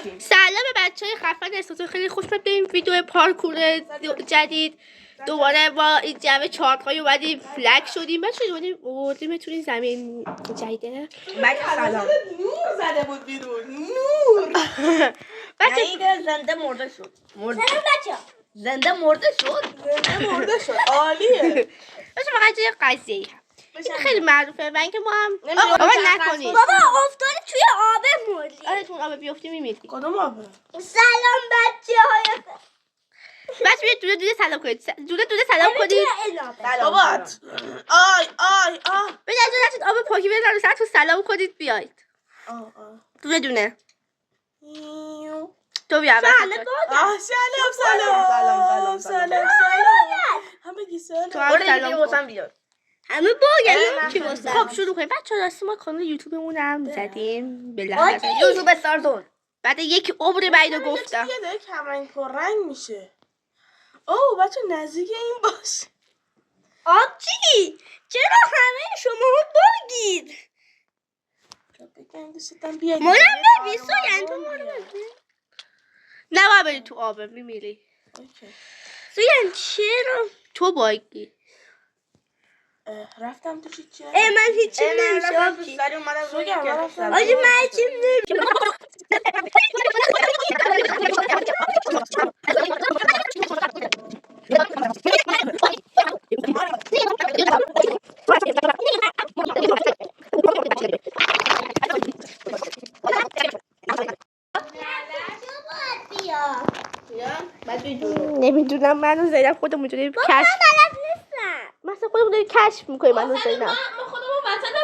باشیم. سلام به بچهای خفن استاتون، خیلی خوش به این ویدیو پارکور جدید. دوباره با این جمع چارت‌های اومدیم فلگ شدیم. بچه اومدیم آوردیمتون این زمین جدیده. بچه سلام. نور زده بود بیرون. نور. بچه این زنده مرده شد. سلام بچه. زنده مرده شد. زنده مرده شد. عالیه. بچه فقط یه قضیه‌ای این خیلی معروفه و اینکه ما هم بابا نکنید. بابا افتادی توی آب مردی. آره تو آب بیفتی میمیری. کدوم آبه؟ سلام بچه های بچه بیاید دونه دونه سلام کنید. دونه دونه سلام کنید. بابا آی به نظر آب پاکی بزنید سرتون سلام کنید بیاید. دونه دونه. تو بیا سلام همه سلام. تو هم سلام کن. بیاد. همه باگن. چی واسه؟ خب شروع کنیم. بچه‌ها راست ما کانال یوتیوبمون هم زدیم. بالاخره یوتیوب استارتون. بعد یک عمر بعید گفتم. یه داره کمرنگ پر رنگ میشه. اوه بچه نزدیک این باش. آبجی چرا همه شما باگید؟ مادم نبی سوین تو مادم نه باید بری تو آبه میمیری. سوین چرا؟ تو باگی. رفتم تو چی؟ من هیچی نمیشه آبجی. آجی من هیچی نمیشه. نمیدونم منو زینب خودمون داریم کشف. بلد نیستم. مثلا خودمون داریم کشف میکنیم منو زینب. ما خودمون مثلا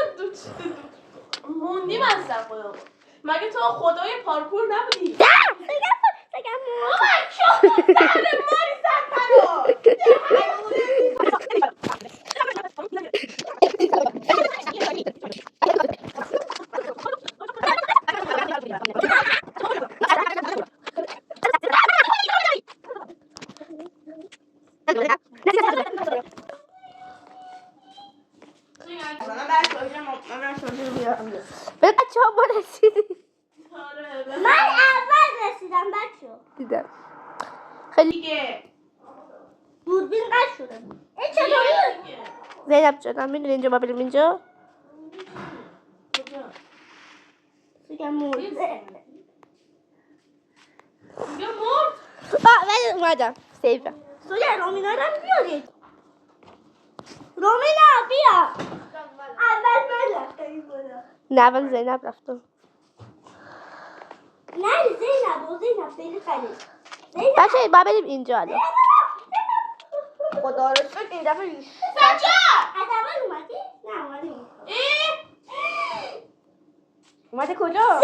موندیم از خودمون. مگه تو خدای پارکور نبودی؟ به بچه ها ما رسیدیم. من اول رسیدم بچه. دیدم خیلی دیگه دوربین قطع شده. این چطوری؟ زینب جانم میدونی اینجا ما بریم اینجا بگم مرده. یا مرد. ولی اومدم سیفه. سویا رومینا رو بیارید. رومینا بیا. اول من رفتم این بالا. نه اول زینب رفتم. نه زینب بری خرید. بچه با بریم اینجا الان. خدا رو شکر این دفعه سجا از اول اومدی؟ نه اومدی. اومده کجا؟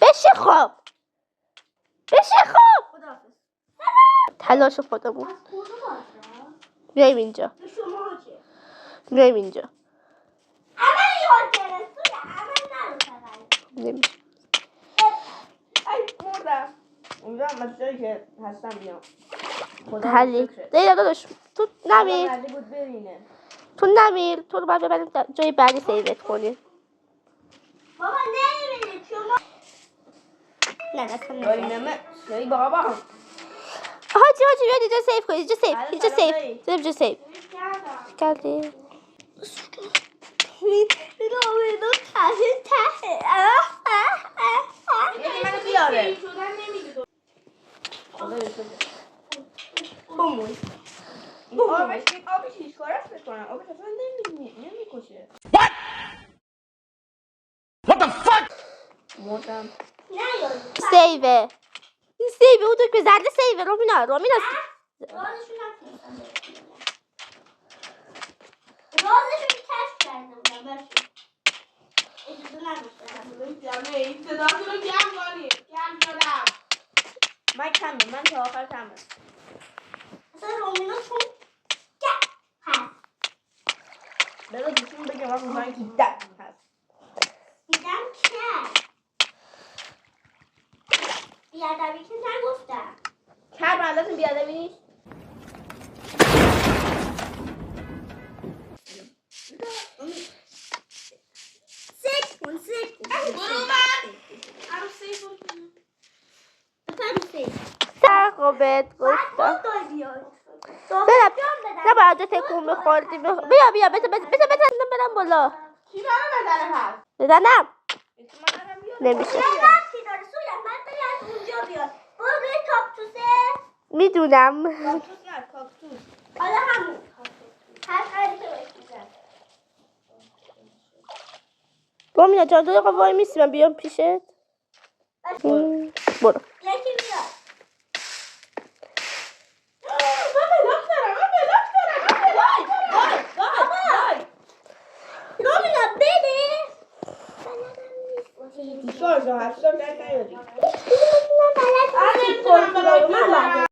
بشه خواب تلاش خودمون. بیاییم اینجا. بیاییم اینجا. عمل یاد گرفت. عمل نمیشه. مردم. امیدوارم از جایی که هستم بیام. حلی دیگه داداش تو نمیر. بود ببینه. تو نمیر. تو رو باید ببریم جای بعدی سیوت کنیم. بابا نمیبینید شما. نه دستم داری نمه. داری بابا. حاجی بیاد اینجا سیف کنید. اینجا سیف. کردی؟ رومینا ته. منو بیاره. این آبش هیچ کار است بکنم. آبش اصلا نمیکشه. What the fuck؟ مردم. سیوه. این سیوه اون تو که زرده سیوه رومینا. رازشون کشف کرده بودم برشون. اجازه نداشتم. من کمه. من تا آخر کمه. اصلا رومینا چون هست. بذار بسیم بگم وقت میکنم که دک هست. دیدم که بیادبی که نگفت محلاتون بیادبی نیست. سکون برو من عروسی برو خوبت گفتم نباید تکون میخوردی بیا برم بالا کی منو بزنه پس بزنم نمیشه وقتی داره سویت من بری از اونجا بیاد برو روی کاکتوسه. میدونم کاکتوس نه کاکتوس. حالا همون هر قدری که بشیزن رامینا جان 2 دقیقه وای میسی من بیام پیشت برو یکی بیاد. من بلاک دارم رامینا بده. بیشتر جا هستم در نیاری. من نمیتونم بلاک دارم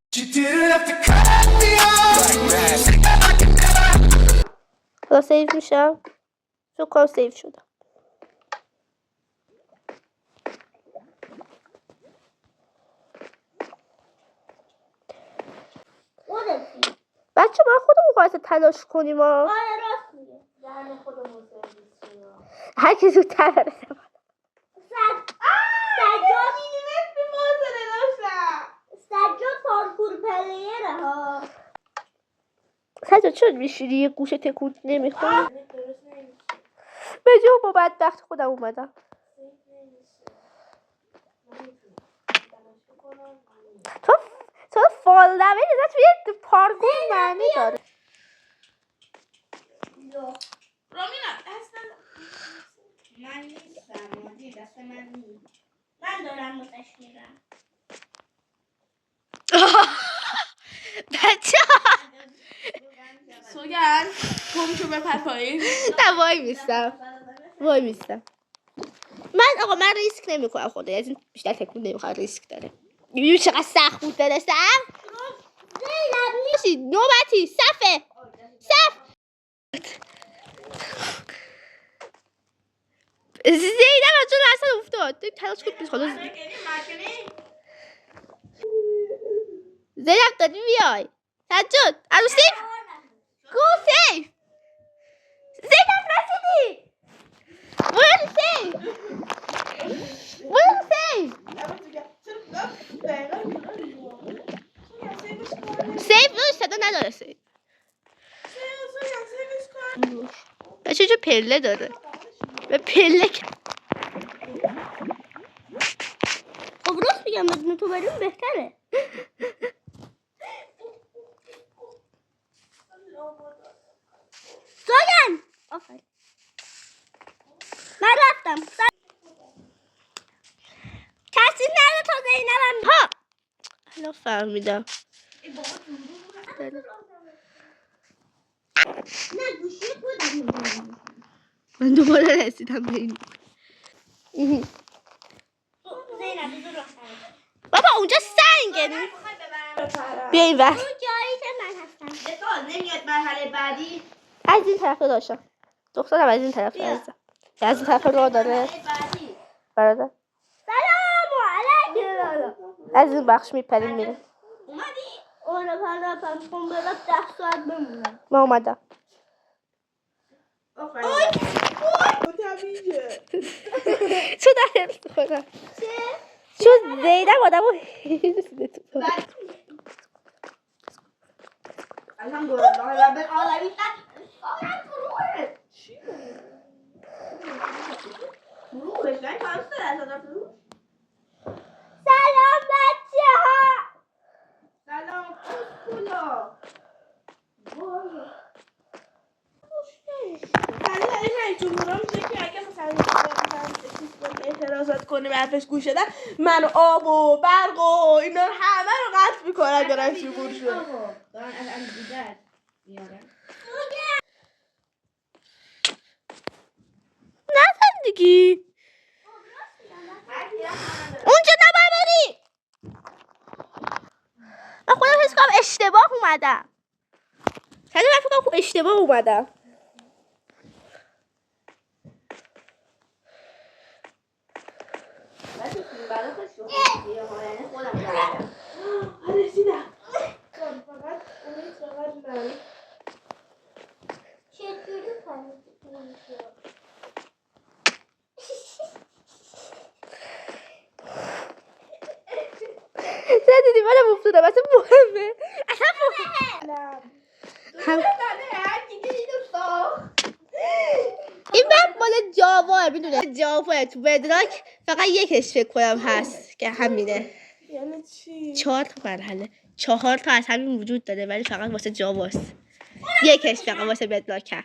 حالا سیف میشم فکر کنم سیف شدم بچه ما خودمون باید تلاش کنیم آره راست میگه. زن خودمون سرویس شد. هر کی زودتر برسه سجاد میلیمتر فاصله داشتم سجاد پارکور پلیره ها. سجاد چرا میشینی یه گوشه تکون نمیخوری به جو با بدبخت خودم اومدم تو فال نمه ازت توی پارکور معنی داره رامینا دست من نیستم مادی دست من نیست. من دارم واسش میرم. بچه سوگن گمشو بپر پایین نه وای میستم من ریسک نمی کنم خدایی از این بیشتر تکون نمیخواد ریسک داره میبینی چقدر سخت بود درستم نیستی نوبتی صف زینب از جلو اصلا افتاد تلاش کن پیش خدا زینب دادی بیای سجاد عروسی گو سیف زینب رسیدی برو سیف روش صدا نداره سیف بچه جو پله داره به پله خب راست میگم بدون تو بریم بهتره. سوگن آفرین من رفتم کسی نره تا زینبم ها الان فهمیدم نه گوشی خودم من دوباره رسیدم به این زینب بذار بابا اونجا سنگه بیا این وقت اون جایی که من هستم بسال نمیاد مرحله بعدی. از این طرف داشتم دخترم از این طرف از این طرف راه داره برادر سلام علیکم. از این بخش میپریم میره اومدی؟ آره پرم کن برات 10 ساعت بمونم. ما اومدم چون در حفظ کنم چون زینب آدم رو رسیده تو الحمدلله رب العالمین. فروغش نه کانسته از فروغ. سلام بچه ها. سلام کلا. رئیس جمهورا میگه که اگه مثلا اعتراضات کنه به حرفش گوش دادن من آب و برق و اینا همه رو قطع میکنن دارن شروع شد دارن از دیگر میارن. نزن دیگی اونجا نباید بری من خودم حس کنم اشتباه اومدم شاید من فکر کنم اشتباه اومدم رسیدم. دیدی منم افتادم اصلا مهمه اصلا مهمه این مپ مال جاواه میدونه جاواه تو بدراک فقط یکش فکر کنم هست که همینه یعنی چی؟ 4 تا مرحله 4 تا از همین وجود داره ولی فقط واسه جاواست یکش فقط واسه بدراک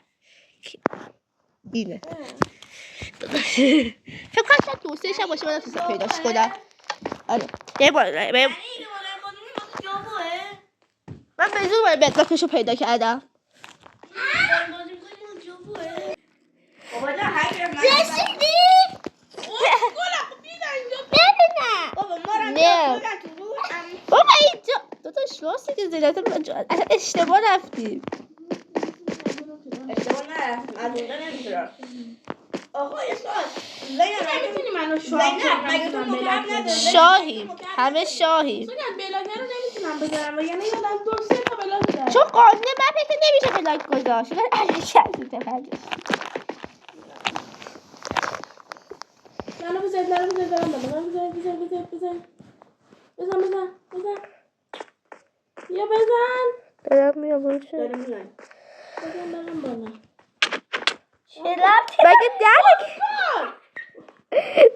اینه فکر کنم شاید دوستش هم باشه من تو پیداش کنم آره یه بار من به زور باید بدراکشو پیدا کردم رسیدی؟ نه بابا اینجا دو تا شلاسه که زیده اصلا اشتباه رفتیم اشتباه نرفتیم از اونجا نمیتونم آقا یه سوال زینب منو شاه مگه تو مطلب نداری؟ شاهیم همه شاهیم سوگن بلاگه رو نمیتونم بذارم و یعنی یادم 2-3 تا بلاگ دارم چون قانون مپه که نمیشه بلاک گذاشت من علیکردی تفرجش منو بذارید منو بذارید برم بالا منو بذارید بزن یا بزن دارم میام باشه داریم میایم بزن برم بالا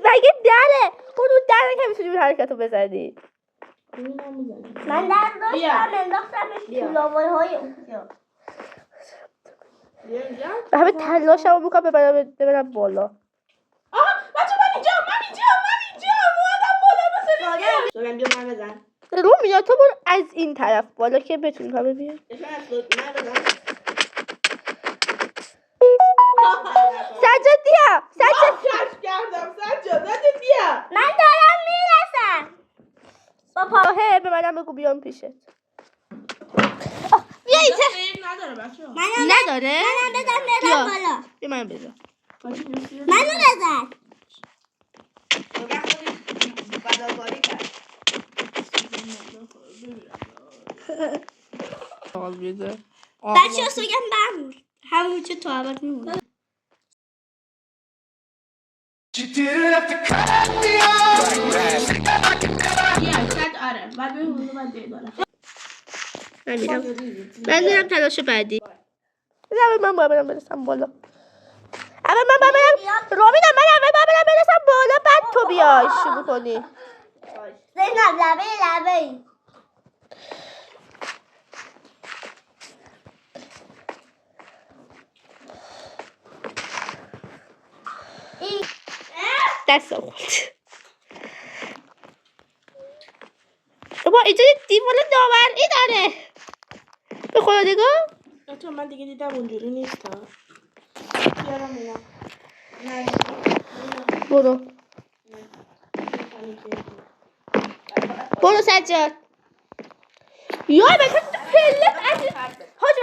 مگه دره اون رو دره که میتونی حرکت رو بزنی من در داشتم انداختمش تو لاوارهای اونجا. بیا اینجا و همه تلاشم رو میکنم ببرم بالا آها بچه من اینجا اومدم بالا بزنید سوگن بیا من بزن رو میاد تو برو از این طرف بالا که بتونی همه بیان من بزن سجاد بیا سجاد کشف کردم سجاد بیا من دارم میرسم. آهه به منم بگو بیام پیشت بیا اینجا این نداره بچه نداره؟ منم بزن بیا. برم بالا. بیا من بزن منو بزن. سوگن خودش فداکاری کرد بچه ها سوگن برمون همون چه تو عباد میمونه. آره بعد ببینیم بعد دیداره من میرم تلاش بعدی اول من باید برسم بالا اول من باید برم رومینا من اول باید برسم بالا بعد تو بیای شروع کنی زینب لبه دست خود با اینجا دیوار داوری داره به خدا نگاه بچه من دیگه دیدم اونجوری نیست بیارم اینا برو سجاد یای بچه تو پله حاج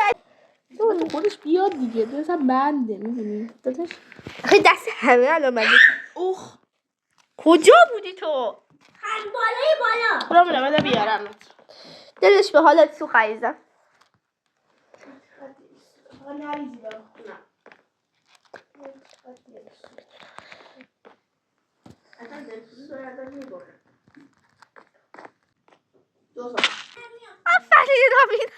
تو خودش بیاد دیگه دستم بنده میدونی داداش خیلی دست همه الان من اوخ کجا بودی تو هم بالای بالا. برو بده بیارم دلش به حالت سو خریزم آفرین رامین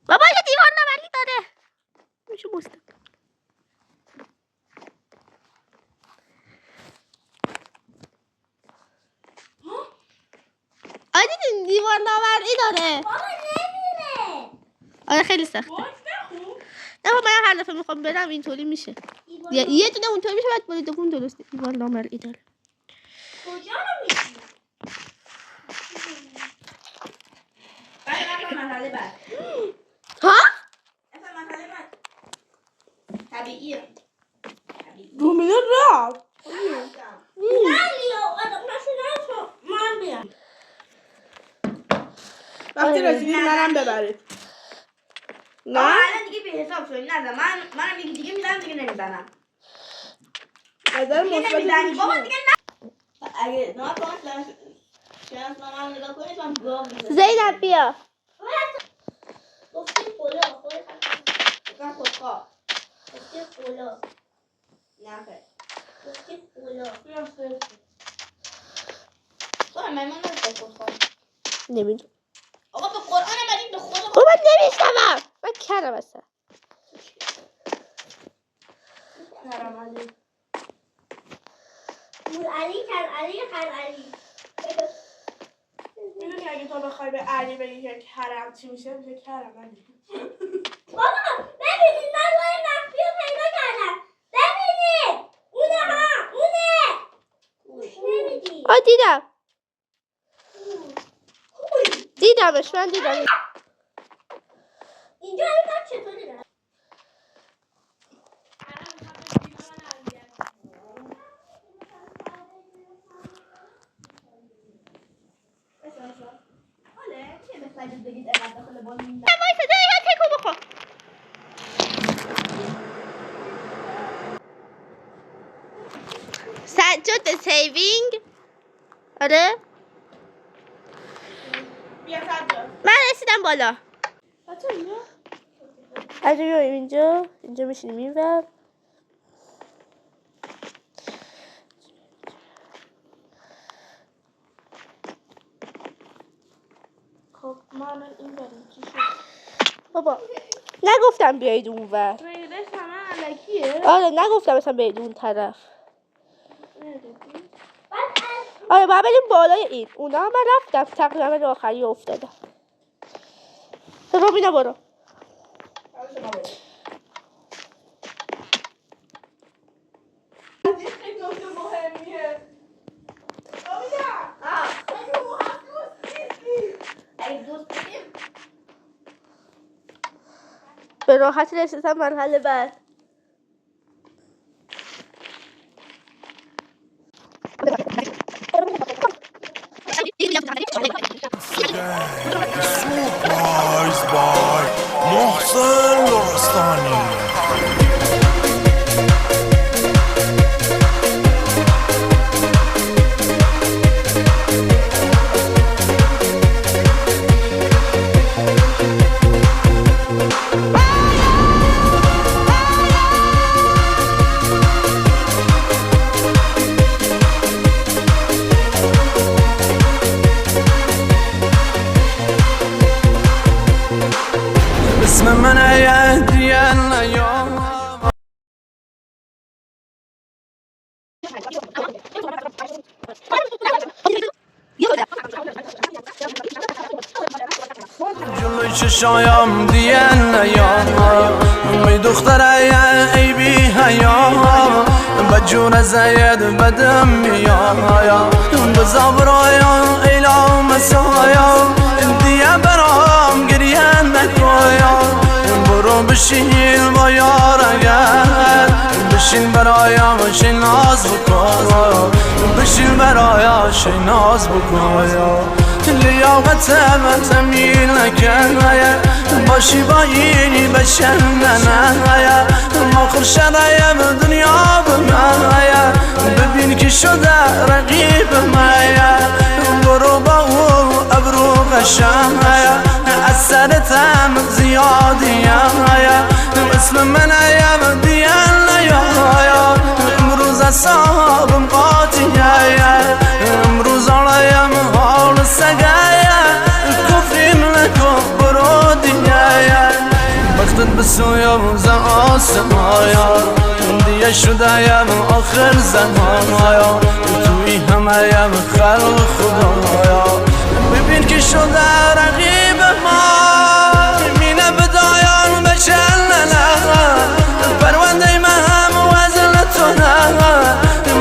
بابا یه دیوار نوری داره میشه مستقیم آره دیدین دیوار نوری داره بابا نمیره. آره خیلی سخته نه من هر دفعه میخوام برم اینطوری میشه یه دونه اونطوری میشه بعد باید دوم درسته دیوار نامرئی داره کجا رو میشی؟ مرحله بعد ها؟ اصلا مرحله بعد طبیعیه رومینا رفت نه لیا آدم نشو من بیام. وقتی رسیدید منم ببرید نه الان دیگه به حساب شدی نزن منم یکی دیگه میزنم دیگه نمیزنم نظر دیگه مثبت نمیزنی بابا میشه. دیگه نه اگه نه کنم شناس من نگاه کنید من گاه میزنم زینب بیا گفتی خدا خودت بگم خودخواه گفتی خدا نه خیر گفتی خدا. میخوای من رو بخور نمیدونم. آقا به قرآن اومدید به خدا او من نمیشنوم. من کردم اصلا. علی میدونی اگه تو بخوای به علی بگی که کرم چی میشه کرم علی. بابا ببینید من روی مخفی رو پیدا کردم. ببینید اونه نمیدی. دیدم. دیدمش من دیدم. اینجا این کار چطوری داره؟ سجاد سیوینگ. آره بیا سجاد. من رسیدم بالا. بچه اینجا از اینجا میشینیم این ور. خب ما این بریم چی شد؟ بابا نگفتم بیایید اون ور. ریدش همه علکیه. آره نگفتم مثلا بیایید اون طرف. آره باید بریم بالای این. اونا من رفتم تقریبا به آخری افتادم. روبینا برو. خیلی نکته مهمیه. به راحتی رسیدم مرحله بعد. Surprised by محسن لرستانی. اسم من يهدي اليوم جلوی چشایم دیگه نیام می دختره ای بی حیا به جون زید بدم میایا بزا برایم ایلا مسایا دیگه برام گریه نکایا برو بشین با یار اگر بشین برایم شی ناز بکن بشین برایم شی ناز بکن لیاقتم تمیل نکن باشی با اینی بشنن آخر شرایم دنیا به من ببین که شده رقیب من برو با او ابرو قشنگ از سرتم زیادیم اسم من ایم دیل امروز اصابم قاطیه امروز آرایم حال سگه کفریم نکن برو دیگه وقتت بسویم زن آسمایا دیگه شدهیم آخر زمانایا توی همهیم خلق خدایا ببین که شده رقیب ما مینه بدایان بچلنه پرونده من وزن تو نه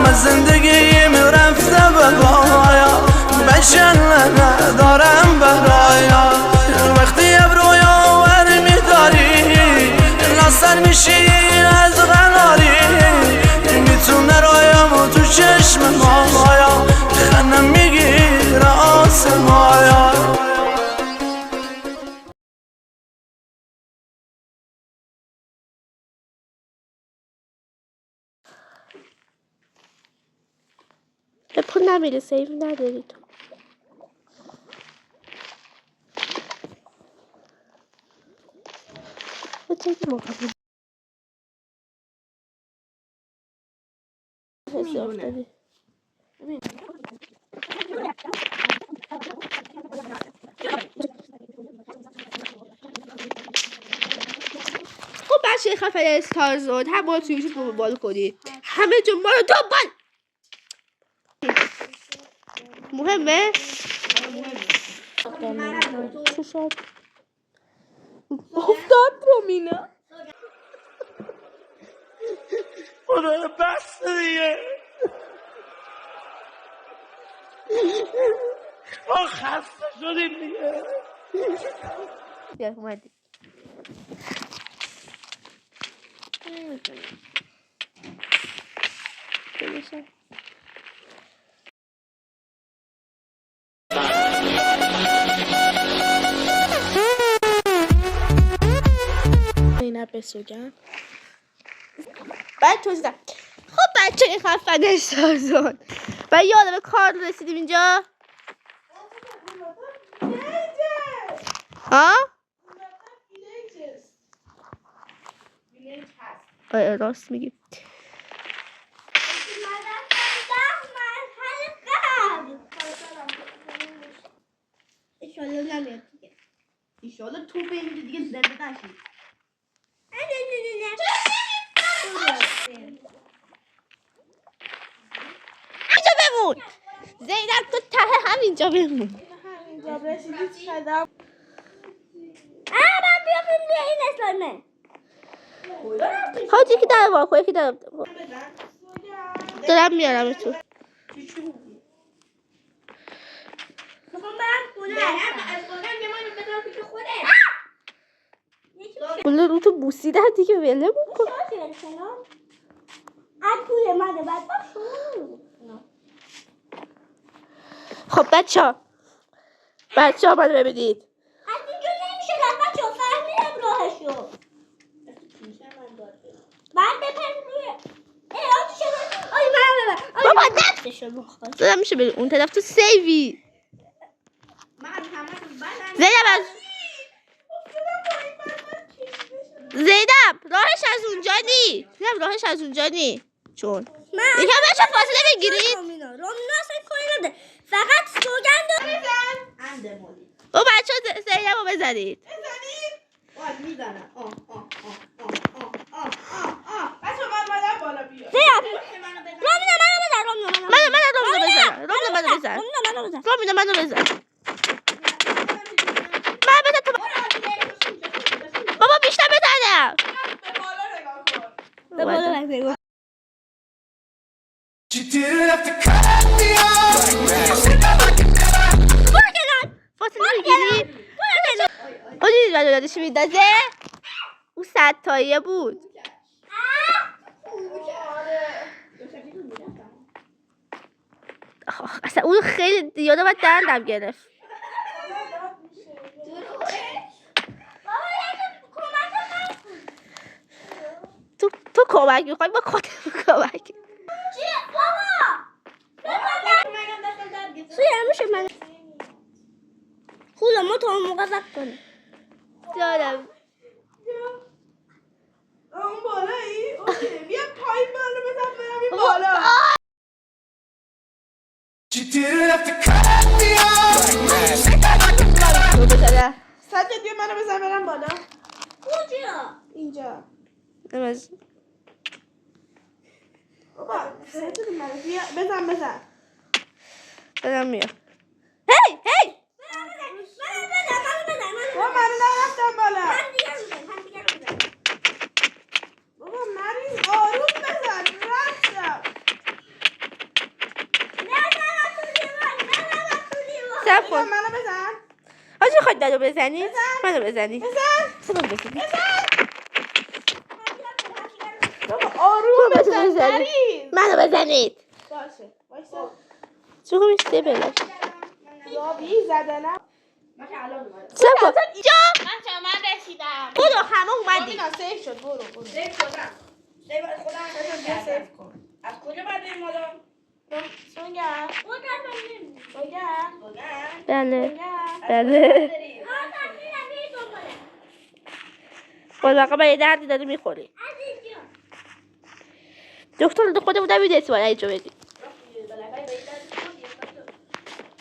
من زندگیم رفته بگایا بچلنه دارم برایا وقتی ابرویا ور میداری ناصر میشی از غناری میتونه رایم تو چشم مایا خنم میگیره آسمایا به پول نمیره سیو نداری تو. چه موقع میدونه بچه خفن استارزون هم ما توی یوتیوب دنبال کنید همه جا ما رو دنبال مهمه؟ چه شد؟ افتاد رومینا. خدا بس دیگه ما خسته شدیم دیگه. بیا اومدی زینب به سوگن بعد توضیح دم. خب بچه خفن استارزون و یادم به کار رسیدیم اینجا ها؟ آره راست میگی ایشالله نمیاد دیگه. ایشالا تو بمیری دیگه زنده نشی. اینجا بمون زینب تو ته همینجا بمون اینجا رسیدید شدم. من بیا این اسلامه. حاجی که در واقع که دارم میارم تو بله رو تو بوسیدم دیگه وله بکن خب بچه ها منو ببینید بابا دادم میشه بری اون طرف تو سیوی زینب راهش از اونجا نی راهش از اونجا نی چون یکم بهش فاصله بگیرید رومینا اصلا کاری نده فقط سوگند او بچه ها زینب رو بزنید میزنم منو بزن من بزن تو بابا بیشتر بزنم به بالا نگاه کن. فاصله بگیری او دیدید من یادش میدازه او 100 تاییه بود اصلا اون خیلی یادم باید دندم گرفت تو کمک میخوای با خودت کمک میشه من خولا ما تو هم موقع زد کنه دارم اون بالایی؟ اوکی بیا پایین منو بزن برم این بالا سجاد بیا منو بزن برم بالا کجا؟ اینجا نماز بابا سجاد منو بیا بزن دارم میام هی بابا منو نرفتم بالا بابا مریض آروم بزن رفتم سب بابا کن منو بزن آجی خواهد دادو بزنید منو بزنید بابا آروم بزن مریض منو بزنید باشه وایسا چون میشته بلاش یابی زدنم سب کن جا من رسیدم برو همه اومدی اینا سیف شد برو سیف شدم سیف کن از کجا باید بریم حالا؟ سونگر بله بالاقا با یه دردی داره میخوری دکتر خودم بودم میده اسمان اینجا بدی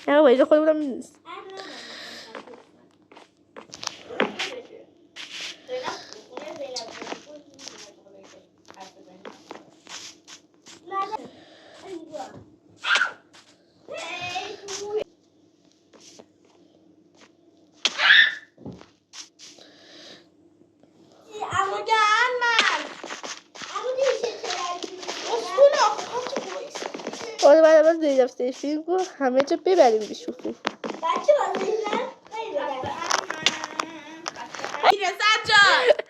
نه با اینجا خودم بودم میدونست دیدم سیفی گفت همه جا ببریم بیشوفی. بچه بازی نه؟ اینه سجاد.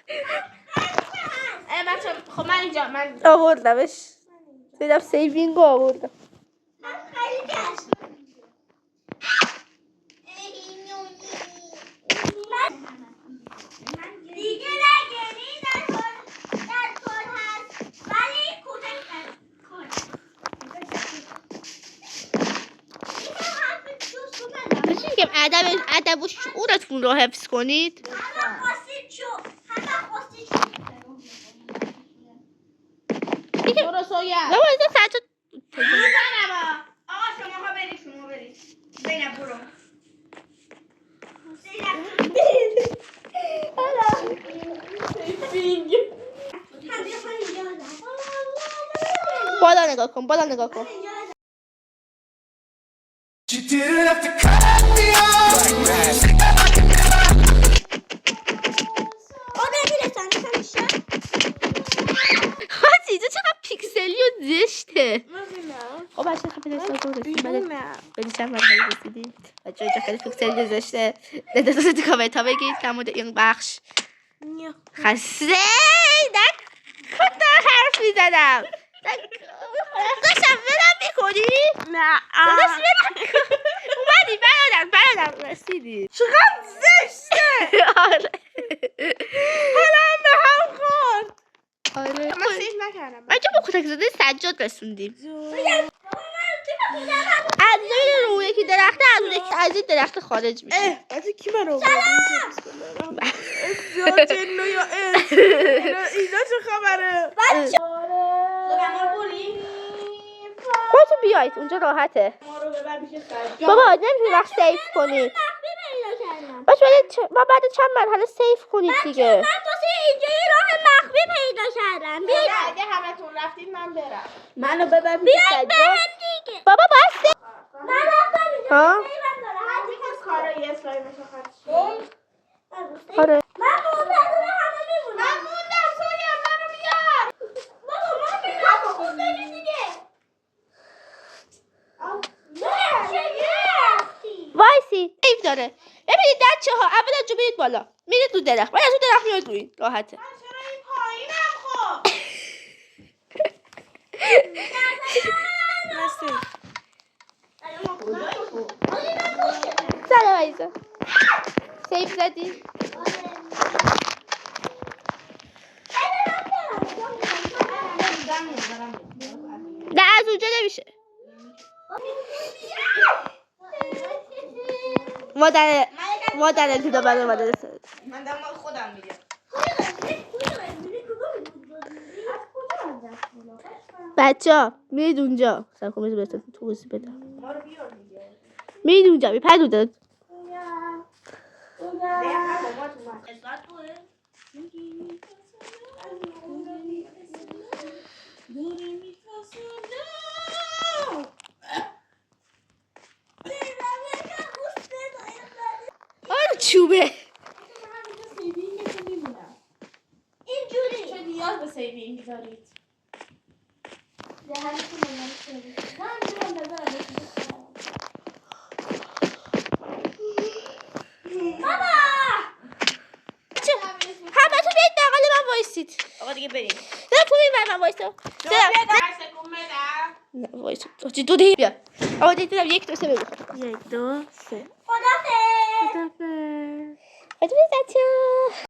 بچه خب من اینجا آوردمش. دیدم سیوینگو آوردم. من خیلی گشت. دیگه نگیری در کن هست ولی کوچک هست کن چیزی که ادب و شعورتون رو حفظ کنید. همه خواستید شو همه خواستید شو برو سویا. بابا اینجا سجاد زینبا آقا شما برید زینب برو. بالا نگاه کن بالا نگاه کن. You didn't have to cut me off like that. خواهد اینجا چقدر پیکسلی و زشته. خب بچه خب بده سازو رسید بده چند مرحله رسیدیم بچه اینجا خیلی پیکسلی و زشته. نده تو کامنت ها بگید در مورد این بخش. خسته نکنم حرف میزدم. داشتم ولم میکنی؟ نه داداش ولم کن. اومدی برادر رسیدی. چقدر زشته. آره حالا به هم خورد. آره من سیف نکردم. بچه با کتک زده سجاد رسوندیم. از این رو یکی درخته از این درخت خارج میشه. بچه کی من رو جنو یا اینا چه خبره؟ خودتون بیایید اونجا راحته. ما رو ببر میشه سجاد. بابا نمیتونی وقت سیف کنید. باشه بعد چند مرحله سیف کنید دیگه. من واسه اینجا یه راه مخفی پیدا کردم. بیاید اگه همتون رفتید من برم. منو ببر پیش سجاد. دیگه. بابا باید سیف. من رفتم اینجا. ها؟ من دارم. از کارای اسلامی مشخص. آره من منتظر همه میمونم. من موندم سویا منو بیار. بابا من میرم خود بگید دیگه. نه چه رفتی؟ وایسی سیف داره. ببینید بچه ها اولا جو برید بالا میرید تو درخت باید از اون درخت میاد روی راحته. من چرا این پایینم خب؟ سلام عزیزم سیف زدی؟ نه از اونجا نمیشه. مادر انتدا برای مادر سرد. من دارم مال خودم میگم. بچه ها میرید اونجا سر کنم بهتون توضیح بدم. ما رو بیار دیگه. میرید اونجا میپرد اونجا. آره چوبه اینجوری. چه نیاز به سیوینگ دارید؟ همه تو بیاید بغل من وایسید. آقا دیگه بریم. نه تو این من وایسا. نه وایسا تو دو دقیقه بیا. آقا دیدم 1 2 3 بگو. 1 2 3 خدافظ. خدافظ.